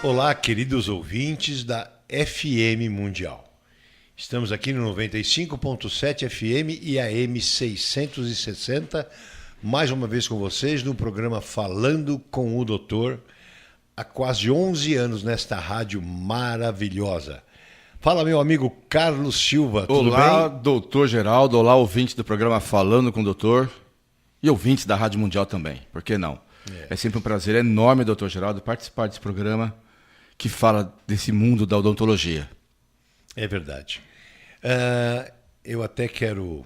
Olá, queridos ouvintes da FM Mundial. Estamos aqui no 95.7 FM e AM 660, mais uma vez com vocês no programa Falando com o Doutor, há quase 11 anos nesta rádio maravilhosa. Fala, meu amigo Carlos Silva, tudo bem? Olá, doutor Geraldo, olá, ouvintes do programa Falando com o Doutor e ouvintes da Rádio Mundial também, por que não? É sempre um prazer enorme, doutor Geraldo, participar desse programa que fala desse mundo da odontologia. É verdade. Eu até quero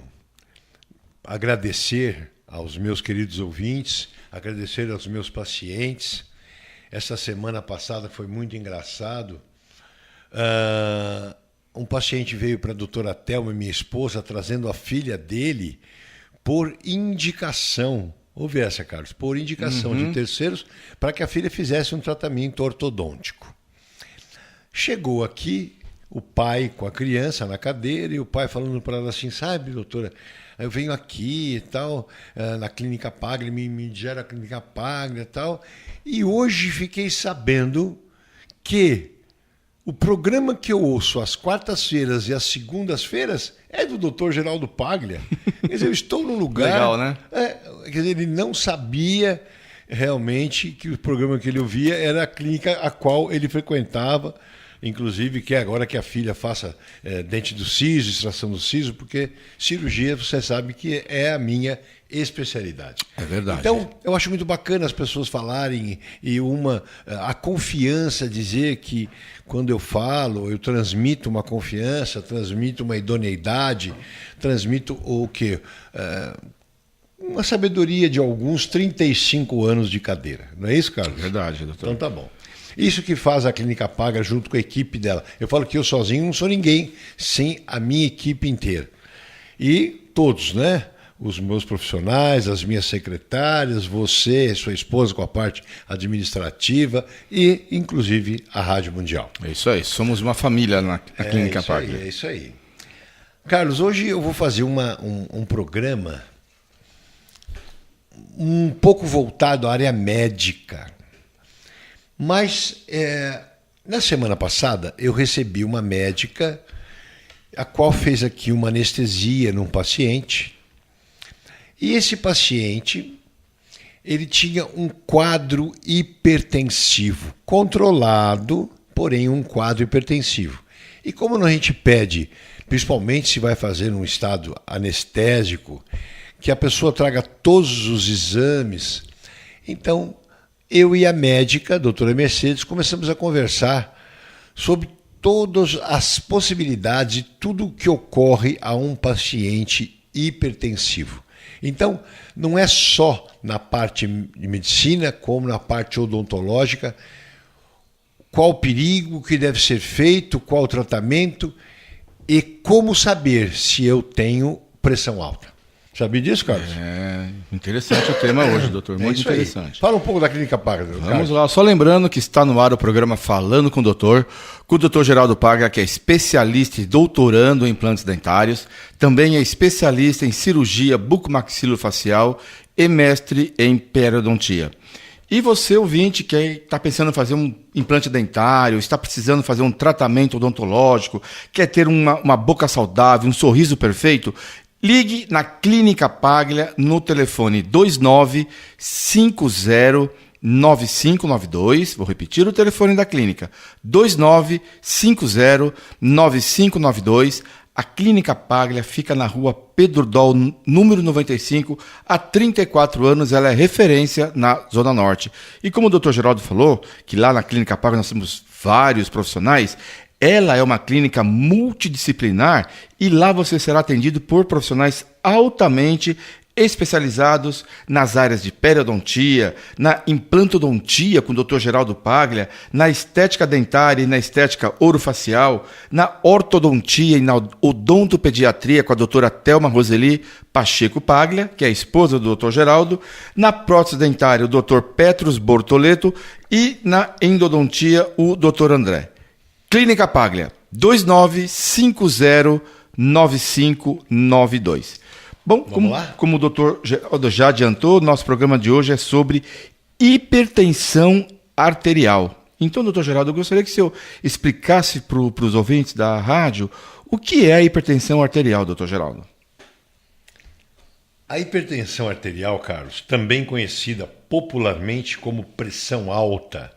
agradecer aos meus queridos ouvintes, agradecer aos meus pacientes. Essa semana passada foi muito engraçado. Um paciente veio para a doutora Thelma, minha esposa, trazendo a filha dele por indicação. Ouve essa, Carlos, por indicação de terceiros, para que a filha fizesse um tratamento ortodôntico. Chegou aqui o pai com a criança na cadeira e o pai falando para ela assim, sabe, doutora, eu venho aqui e tal, na Clínica Paglia, me gera a Clínica Paglia e tal, e hoje fiquei sabendo que o programa que eu ouço às quartas-feiras e às segundas-feiras é do Dr. Geraldo Paglia. Quer dizer, eu estou num lugar... Legal, né? Quer dizer, ele não sabia realmente que o programa que ele ouvia era a clínica a qual ele frequentava, inclusive que agora que a filha faça dente do siso, extração do siso, porque cirurgia, você sabe que é a minha especialidade. É verdade. Então, eu acho muito bacana as pessoas falarem e a confiança, dizer que quando eu falo, eu transmito uma confiança, transmito uma idoneidade, transmito o quê? Uma sabedoria de alguns 35 anos de cadeira. Não é isso, Carlos? Verdade, doutor. Então tá bom. Isso que faz a Clínica Paglia junto com a equipe dela. Eu falo que eu sozinho não sou ninguém, sem a minha equipe inteira. E todos, né? Os meus profissionais, as minhas secretárias, você, sua esposa com a parte administrativa e, inclusive, a Rádio Mundial. É isso aí, somos uma família na Clínica Paglia. É isso aí. Carlos, hoje eu vou fazer um programa um pouco voltado à área médica. Mas, na semana passada, eu recebi uma médica, a qual fez aqui uma anestesia num paciente. E esse paciente, ele tinha um quadro hipertensivo, controlado, porém um quadro hipertensivo. E como a gente pede, principalmente se vai fazer num estado anestésico, que a pessoa traga todos os exames, então eu e a médica, a doutora Mercedes, começamos a conversar sobre todas as possibilidades e tudo o que ocorre a um paciente hipertensivo. Então, não é só na parte de medicina, como na parte odontológica, qual o perigo que deve ser feito, qual o tratamento e como saber se eu tenho pressão alta. Sabia disso, Carlos? Interessante o tema hoje, doutor, muito interessante. Fala um pouco da Clínica Paglia. Vamos lá, só lembrando que está no ar o programa Falando com o doutor Geraldo Paglia, que é especialista e doutorando em implantes dentários, também é especialista em cirurgia bucomaxilofacial e mestre em periodontia. E você, ouvinte, que está pensando em fazer um implante dentário, está precisando fazer um tratamento odontológico, quer ter uma boca saudável, um sorriso perfeito, ligue na Clínica Paglia no telefone 2950-9592. Vou repetir o telefone da clínica: 2950-9592. A Clínica Paglia fica na rua Pedro Dol, número 95. Há 34 anos ela é referência na Zona Norte. E como o doutor Geraldo falou, que lá na Clínica Paglia nós temos vários profissionais, ela é uma clínica multidisciplinar e lá você será atendido por profissionais altamente especializados nas áreas de periodontia, na implantodontia com o Dr. Geraldo Paglia, na estética dentária e na estética orofacial, na ortodontia e na odontopediatria com a doutora Thelma Roseli Pacheco Paglia, que é a esposa do Dr. Geraldo, na prótese dentária o Dr. Petros Bortoleto e na endodontia o Dr. André. Clínica Paglia, 2950-9592. Bom, como o doutor já adiantou, nosso programa de hoje é sobre hipertensão arterial. Então, doutor Geraldo, eu gostaria que o senhor explicasse para os ouvintes da rádio o que é a hipertensão arterial, doutor Geraldo. A hipertensão arterial, Carlos, também conhecida popularmente como pressão alta,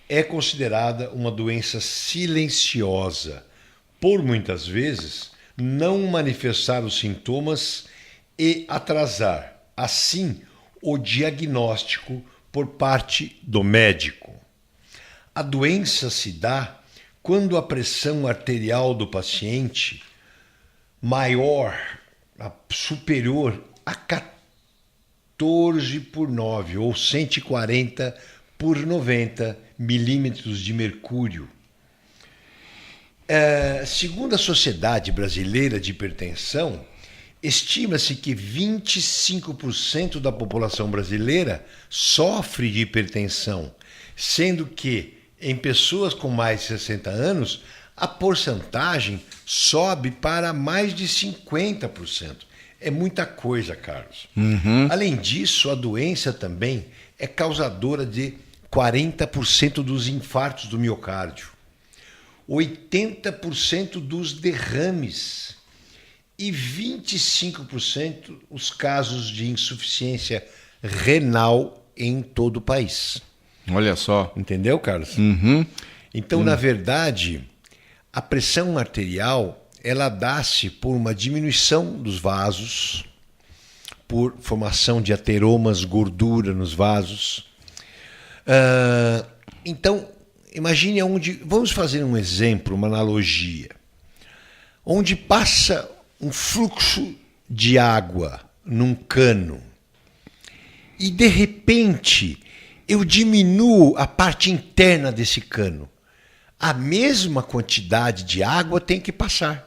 é considerada uma doença silenciosa, por muitas vezes não manifestar os sintomas e atrasar, assim, o diagnóstico por parte do médico. A doença se dá quando a pressão arterial do paciente maior, superior a 14/9 ou 140/90 milímetros de mercúrio. Segundo a Sociedade Brasileira de Hipertensão, estima-se que 25% da população brasileira sofre de hipertensão, sendo que em pessoas com mais de 60 anos a porcentagem sobe para mais de 50%. É muita coisa, Carlos. Além disso, a doença também é causadora de 40% dos infartos do miocárdio, 80% dos derrames e 25% os casos de insuficiência renal em todo o país. Olha só. Entendeu, Carlos? Então, na verdade, a pressão arterial ela dá-se por uma diminuição dos vasos, por formação de ateromas, gordura nos vasos. Então, imagine onde... Vamos fazer um exemplo, uma analogia. Onde passa um fluxo de água num cano e, de repente, eu diminuo a parte interna desse cano. A mesma quantidade de água tem que passar.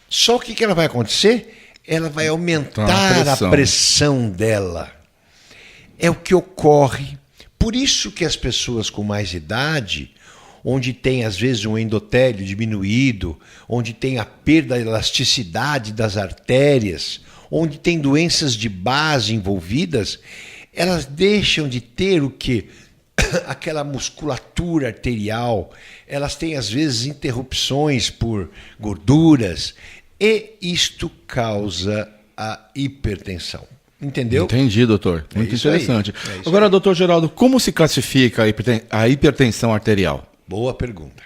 Só o que ela vai acontecer? Ela vai aumentar a pressão dela. É o que ocorre. Por isso que as pessoas com mais idade, onde tem às vezes um endotélio diminuído, onde tem a perda da elasticidade das artérias, onde tem doenças de base envolvidas, elas deixam de ter o quê? Aquela musculatura arterial, elas têm às vezes interrupções por gorduras e isto causa a hipertensão. Entendeu? Entendi, doutor. Muito interessante. Agora, doutor Geraldo, como se classifica a hipertensão arterial? Boa pergunta.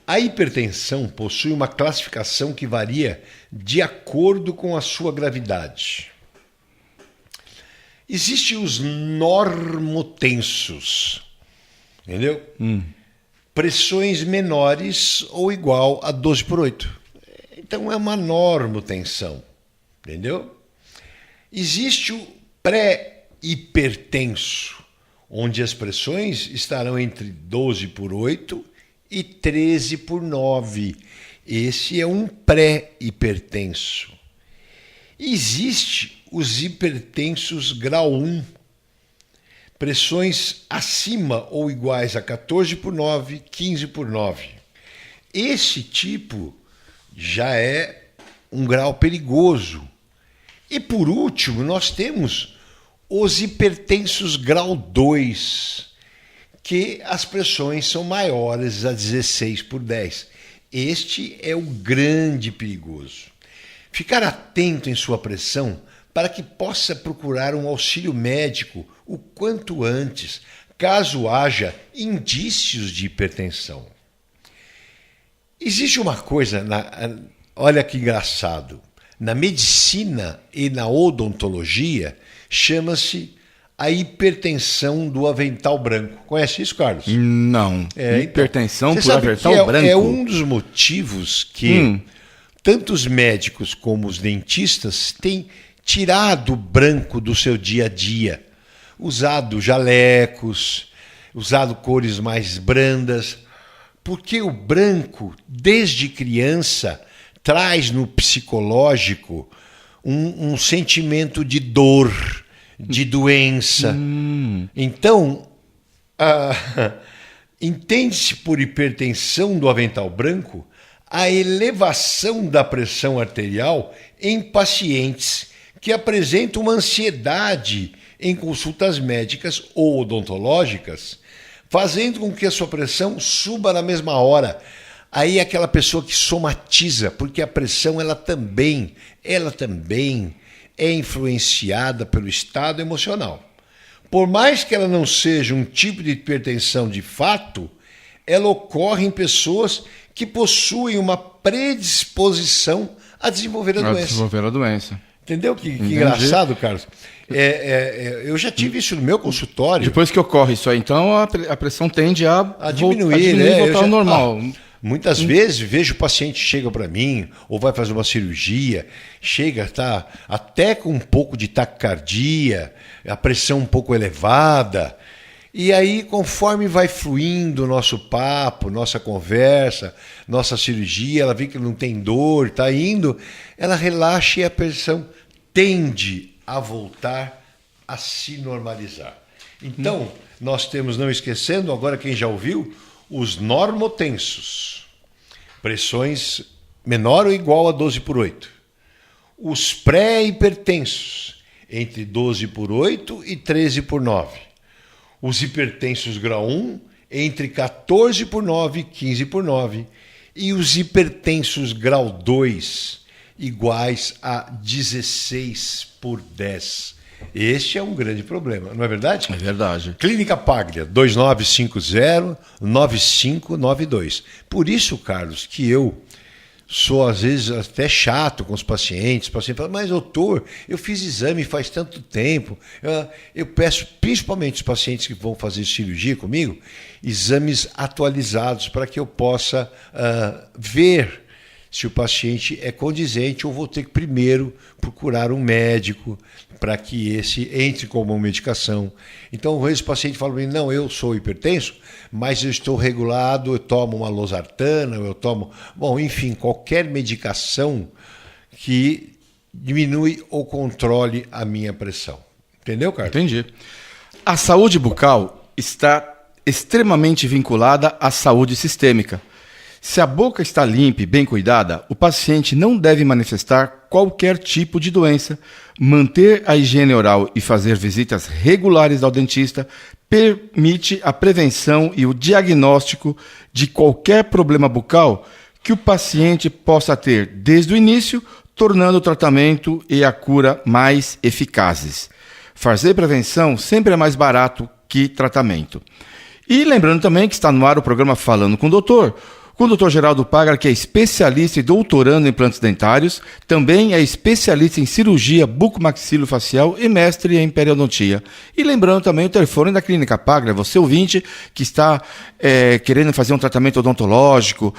A hipertensão possui uma classificação que varia de acordo com a sua gravidade. Existem os normotensos, entendeu? Pressões menores ou igual a 12/8. Então é uma normotensão, entendeu? Existe o pré-hipertenso, onde as pressões estarão entre 12/8 e 13/9. Esse é um pré-hipertenso. Existe os hipertensos grau 1, pressões acima ou iguais a 14/9, 15/9. Esse tipo já é um grau perigoso. E por último, nós temos os hipertensos grau 2, que as pressões são maiores a 16/10. Este é o grande perigoso. Ficar atento em sua pressão para que possa procurar um auxílio médico o quanto antes, caso haja indícios de hipertensão. Existe uma coisa, olha que engraçado, na medicina e na odontologia, chama-se a hipertensão do avental branco. Conhece isso, Carlos? Não. Hipertensão por avental branco? É um dos motivos que tanto os médicos como os dentistas têm tirado o branco do seu dia a dia, usado jalecos, usado cores mais brandas, porque o branco, desde criança, traz no psicológico um sentimento de dor, de doença. Então, entende-se por hipertensão do avental branco a elevação da pressão arterial em pacientes que apresentam uma ansiedade em consultas médicas ou odontológicas fazendo com que a sua pressão suba na mesma hora. Aí é aquela pessoa que somatiza, porque a pressão ela também é influenciada pelo estado emocional. Por mais que ela não seja um tipo de hipertensão de fato, ela ocorre em pessoas que possuem uma predisposição a desenvolver a doença. Entendeu que engraçado, Carlos? Eu já tive isso no meu consultório. Depois que ocorre isso aí, então a pressão tende a diminuir, e voltar ao normal. Muitas vezes vejo o paciente chega para mim ou vai fazer uma cirurgia, chega, tá até com um pouco de taquicardia, a pressão um pouco elevada. E aí, conforme vai fluindo o nosso papo, nossa conversa, nossa cirurgia, ela vê que não tem dor, está indo, ela relaxa e a pressão tende a voltar a se normalizar. Então, nós temos, não esquecendo, agora quem já ouviu, os normotensos, pressões menor ou igual a 12/8. Os pré-hipertensos, entre 12/8 e 13/9. Os hipertensos grau 1, entre 14/9 e 15/9. E os hipertensos grau 2, iguais a 16/10. Este é um grande problema, não é verdade? É verdade. Clínica Paglia, 2950-9592. Por isso, Carlos, que eu sou às vezes até chato com os pacientes. O paciente fala, mas doutor, eu fiz exame faz tanto tempo. Eu peço, principalmente os pacientes que vão fazer cirurgia comigo, exames atualizados para que eu possa ver se o paciente é condizente ou vou ter que primeiro procurar um médico para que esse entre como uma medicação. Então, às vezes o paciente fala para mim, não, eu sou hipertenso, mas eu estou regulado, eu tomo uma losartana, eu tomo... Bom, enfim, qualquer medicação que diminui ou controle a minha pressão. Entendeu, Carlos? Entendi. A saúde bucal está extremamente vinculada à saúde sistêmica. Se a boca está limpa e bem cuidada, o paciente não deve manifestar qualquer tipo de doença. Manter a higiene oral e fazer visitas regulares ao dentista permite a prevenção e o diagnóstico de qualquer problema bucal que o paciente possa ter desde o início, tornando o tratamento e a cura mais eficazes. Fazer prevenção sempre é mais barato que tratamento. E lembrando também que está no ar o programa Falando com o Doutor, com o Dr. Geraldo Paglia, que é especialista e doutorando em implantes dentários, também é especialista em cirurgia bucomaxilofacial e mestre em periodontia. E lembrando também o telefone da Clínica Paglia, você ouvinte que está querendo fazer um tratamento odontológico,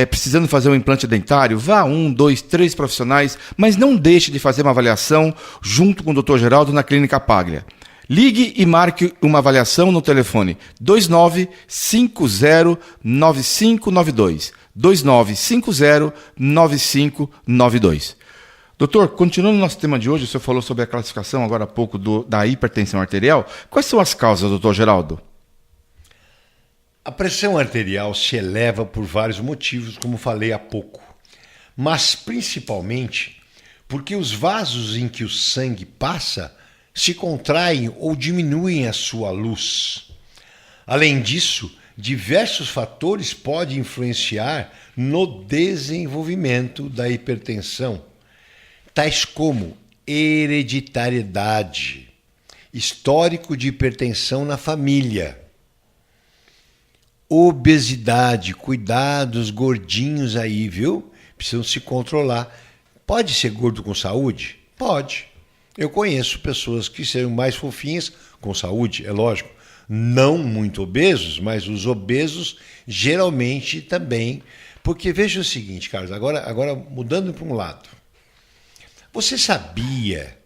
precisando fazer um implante dentário, vá 1, 2, 3 profissionais, mas não deixe de fazer uma avaliação junto com o Dr. Geraldo na Clínica Paglia. Ligue e marque uma avaliação no telefone 2950-9592. 2950-9592. Doutor, continuando o nosso tema de hoje, o senhor falou sobre a classificação agora há pouco da hipertensão arterial. Quais são as causas, doutor Geraldo? A pressão arterial se eleva por vários motivos, como falei há pouco. Mas principalmente porque os vasos em que o sangue passa se contraem ou diminuem a sua luz. Além disso, diversos fatores podem influenciar no desenvolvimento da hipertensão, tais como hereditariedade, histórico de hipertensão na família, obesidade, cuidados, gordinhos aí, viu? Precisam se controlar. Pode ser gordo com saúde? Pode. Eu conheço pessoas que são mais fofinhas com saúde, é lógico. Não muito obesos, mas os obesos geralmente também. Porque veja o seguinte, Carlos, agora mudando para um lado. Você sabia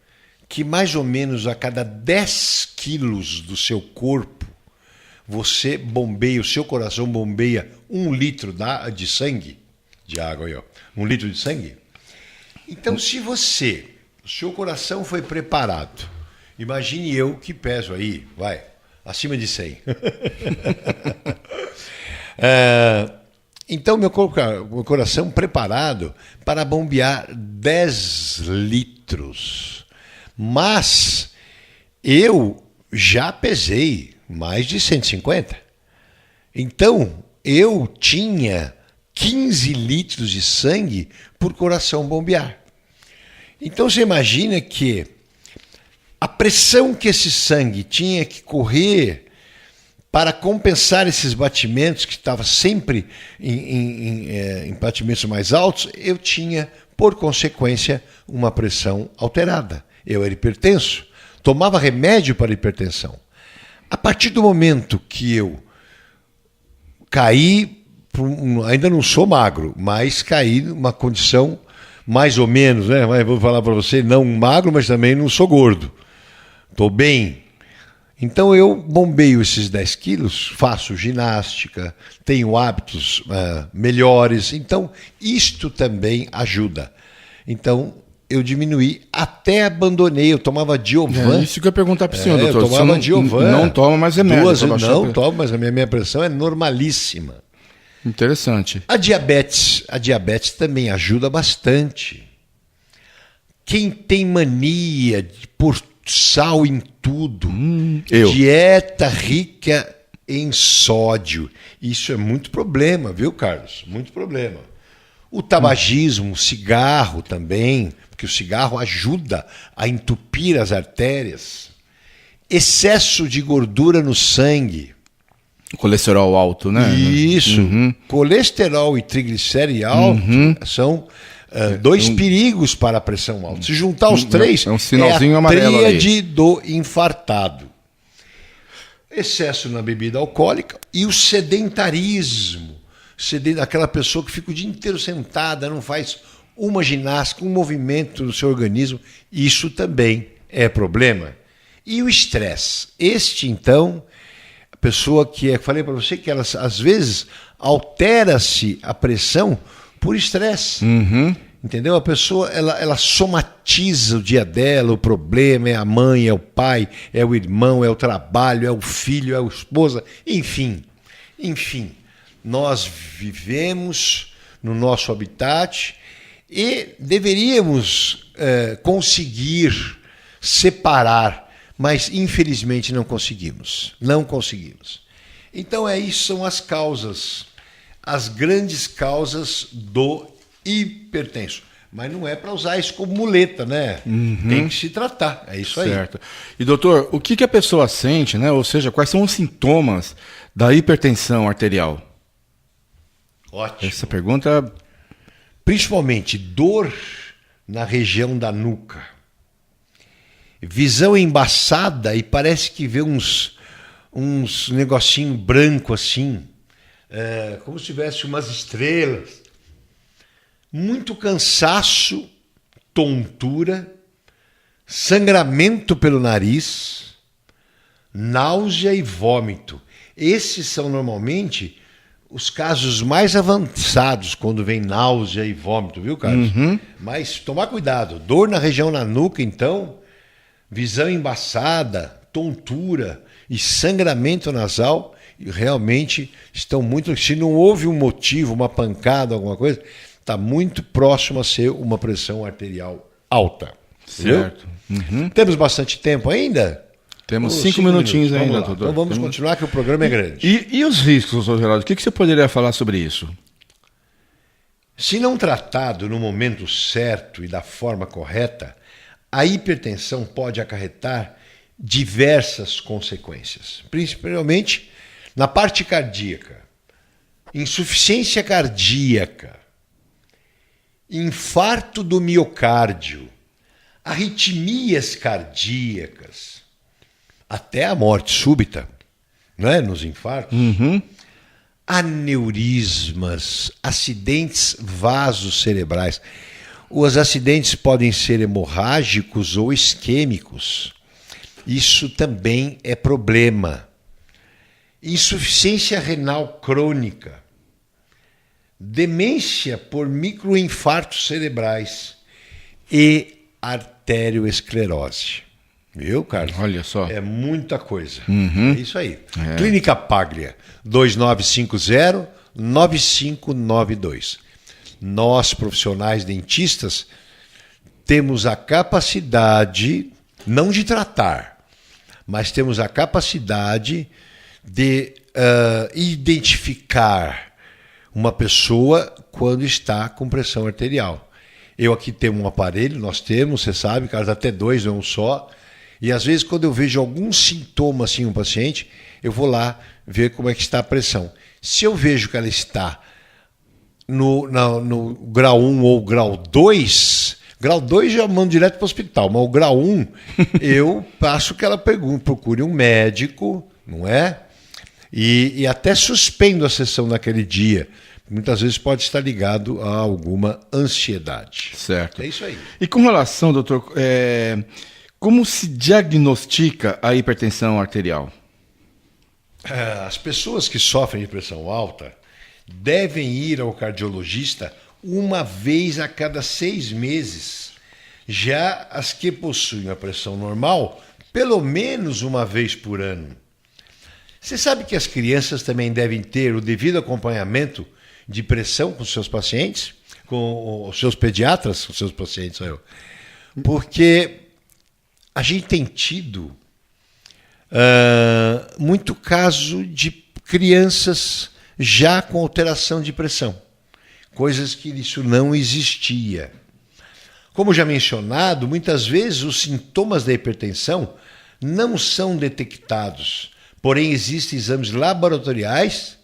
que mais ou menos a cada 10 quilos do seu corpo, você bombeia, o seu coração bombeia 1 litro de sangue? De água aí, ó. 1 litro de sangue? Então, se o seu coração foi preparado. Imagine eu que peso aí, acima de 100. Então, meu coração preparado para bombear 10 litros. Mas eu já pesei mais de 150. Então, eu tinha 15 litros de sangue por coração bombear. Então, você imagina que a pressão que esse sangue tinha que correr para compensar esses batimentos, que estava sempre em batimentos mais altos, eu tinha, por consequência, uma pressão alterada. Eu era hipertenso, tomava remédio para hipertensão. A partir do momento que eu caí, ainda não sou magro, mas caí numa condição mais ou menos, né? Mas vou falar para você, não magro, mas também não sou gordo. Estou bem. Então eu bombeio esses 10 quilos, faço ginástica, tenho hábitos melhores. Então isto também ajuda. Então eu diminuí, até abandonei. Eu tomava Diovan. Isso que eu ia perguntar para o senhor, doutor. Eu tomava Diovan. Não toma mais remédio. Não tomo, mas a minha pressão é normalíssima. Interessante. A diabetes também ajuda bastante. Quem tem mania de pôr sal em tudo, dieta rica em sódio, isso é muito problema, viu, Carlos? Muito problema. O tabagismo, o cigarro também, porque o cigarro ajuda a entupir as artérias. Excesso de gordura no sangue. Colesterol alto, né? Isso. Colesterol e triglicérido alto são dois perigos para a pressão alta. Se juntar os três, é um sinalzinho a amarelo tríade ali. do infartado. Excesso na bebida alcoólica e o sedentarismo. Aquela pessoa que fica o dia inteiro sentada, não faz uma ginástica, um movimento no seu organismo. Isso também é problema. E o estresse. Então, a pessoa que falei para você que ela, às vezes, altera-se a pressão por estresse. Entendeu? A pessoa, ela somatiza o dia dela, o problema é a mãe, é o pai, é o irmão, é o trabalho, é o filho, é a esposa, enfim. Nós vivemos no nosso habitat e deveríamos conseguir separar, mas infelizmente não conseguimos. Então isso são as causas, as grandes causas do hipertenso. Mas não é para usar isso como muleta, né? Tem que se tratar, é isso aí. Certo. E doutor, o que a pessoa sente, né? Ou seja, quais são os sintomas da hipertensão arterial? Ótimo. Essa pergunta... Principalmente dor na região da nuca. Visão embaçada e parece que vê uns negocinho branco assim, como se tivesse umas estrelas. Muito cansaço, tontura, sangramento pelo nariz, náusea e vômito. Esses são normalmente os casos mais avançados quando vem náusea e vômito, viu, Carlos? Mas tomar cuidado. Dor na região da nuca, então, visão embaçada, tontura e sangramento nasal, realmente estão muito... Se não houve um motivo, uma pancada, alguma coisa, está muito próximo a ser uma pressão arterial alta. Certo. Temos bastante tempo ainda? Temos 5 minutinhos ainda, doutor. Então vamos continuar, que o programa é grande. E os riscos, doutor Geraldo? O que você poderia falar sobre isso? Se não tratado no momento certo e da forma correta, a hipertensão pode acarretar diversas consequências, principalmente na parte cardíaca. Insuficiência cardíaca, infarto do miocárdio, arritmias cardíacas, até a morte súbita, não é? Nos infartos. Aneurismas, acidentes vasocerebrais. Os acidentes podem ser hemorrágicos ou isquêmicos. Isso também é problema. Insuficiência renal crônica. Demência por microinfartos cerebrais e arteriosclerose. Viu, Carlos? Olha só. É muita coisa. É isso aí. Clínica Paglia, 2950-9592. Nós, profissionais dentistas, temos a capacidade, não de tratar, mas temos a capacidade de identificar uma pessoa quando está com pressão arterial. Eu aqui tenho um aparelho, nós temos, você sabe, Carlos, até 2, não um só. E às vezes quando eu vejo algum sintoma assim no paciente, eu vou lá ver como é que está a pressão. Se eu vejo que ela está no grau 1 ou grau 2, grau 2 já mando direto para o hospital, mas o grau 1 eu passo que ela procure um médico, não é? E até suspendo a sessão naquele dia. Muitas vezes pode estar ligado a alguma ansiedade. Certo. É isso aí. E com relação, doutor, como se diagnostica a hipertensão arterial? As pessoas que sofrem de pressão alta devem ir ao cardiologista uma vez a cada 6 meses. Já as que possuem a pressão normal, pelo menos uma vez por ano. Você sabe que as crianças também devem ter o devido acompanhamento de pressão com seus pacientes, com os seus pediatras, com seus pacientes, porque a gente tem tido muito caso de crianças já com alteração de pressão, coisas que isso não existia. Como já mencionado, muitas vezes os sintomas da hipertensão não são detectados, porém existem exames laboratoriais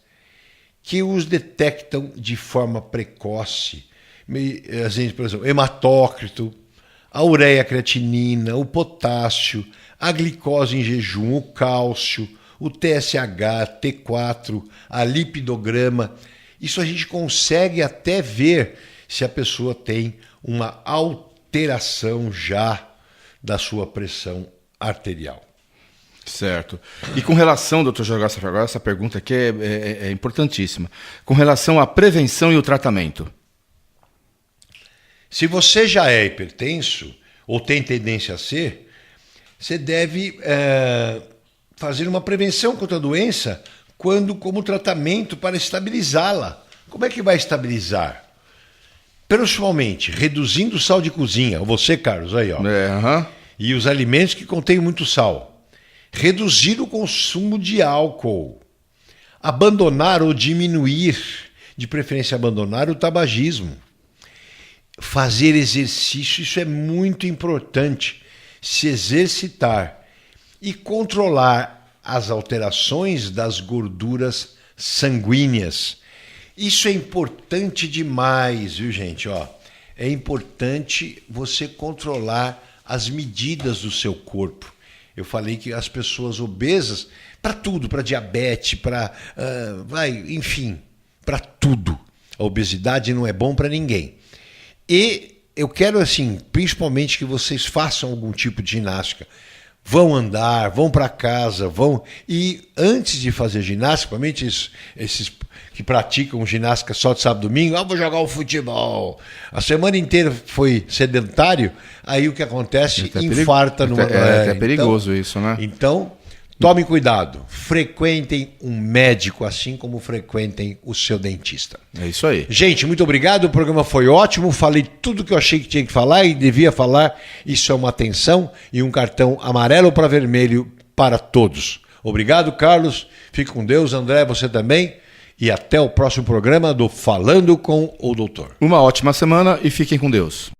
que os detectam de forma precoce. Por exemplo, hematócrito, a ureia creatinina, o potássio, a glicose em jejum, o cálcio, o TSH, T4, a lipidograma. Isso a gente consegue até ver se a pessoa tem uma alteração já da sua pressão arterial. Certo. E com relação, doutor Jorge, agora essa pergunta aqui é importantíssima. Com relação à prevenção e o tratamento. Se você já é hipertenso ou tem tendência a ser, você deve fazer uma prevenção contra a doença como tratamento para estabilizá-la. Como é que vai estabilizar? Principalmente reduzindo o sal de cozinha. Você, Carlos, aí, ó. E os alimentos que contêm muito sal. Reduzir o consumo de álcool. Abandonar ou diminuir, de preferência abandonar o tabagismo. Fazer exercício, isso é muito importante. Se exercitar e controlar as alterações das gorduras sanguíneas. Isso é importante demais, viu, gente? É importante você controlar as medidas do seu corpo. Eu falei que as pessoas obesas, para tudo, para diabetes, enfim, para tudo. A obesidade não é bom para ninguém. E eu quero, assim, principalmente que vocês façam algum tipo de ginástica. Vão andar, vão para casa, vão... E antes de fazer ginástica, principalmente esses que praticam ginástica só de sábado e domingo, vou jogar o futebol. A semana inteira foi sedentário, aí o que acontece? Infarta. É perigoso isso, né? Então, tomem cuidado. Frequentem um médico, assim como frequentem o seu dentista. É isso aí. Gente, muito obrigado. O programa foi ótimo. Falei tudo que eu achei que tinha que falar e devia falar. Isso é uma atenção e um cartão amarelo para vermelho para todos. Obrigado, Carlos. Fique com Deus. André, você também. E até o próximo programa do Falando com o Doutor. Uma ótima semana e fiquem com Deus.